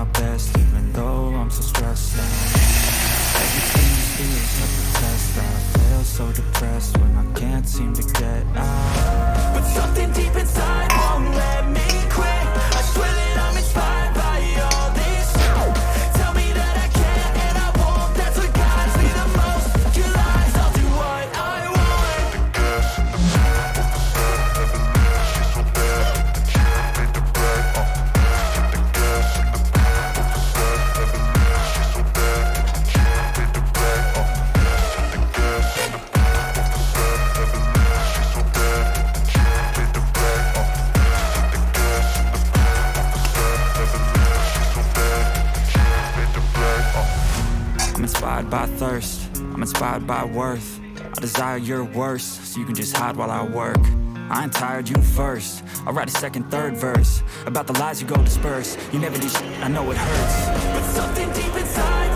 my best, even though I'm so stressed out. Everything feels like a test. I feel so depressed when I can't seem to get out. But something deep inside won't let me quit. I swear that I'm inspired by all this. Tell me that I can't and I won't. That's what guides me the most. Your lies, I'll do what I want. I'm inspired by thirst, I'm inspired by worth. I desire your worst, so you can just hide while I work. I ain't tired, you first. I'll write a second, third verse about the lies you go disperse. You never did shit, I know it hurts. But something deep inside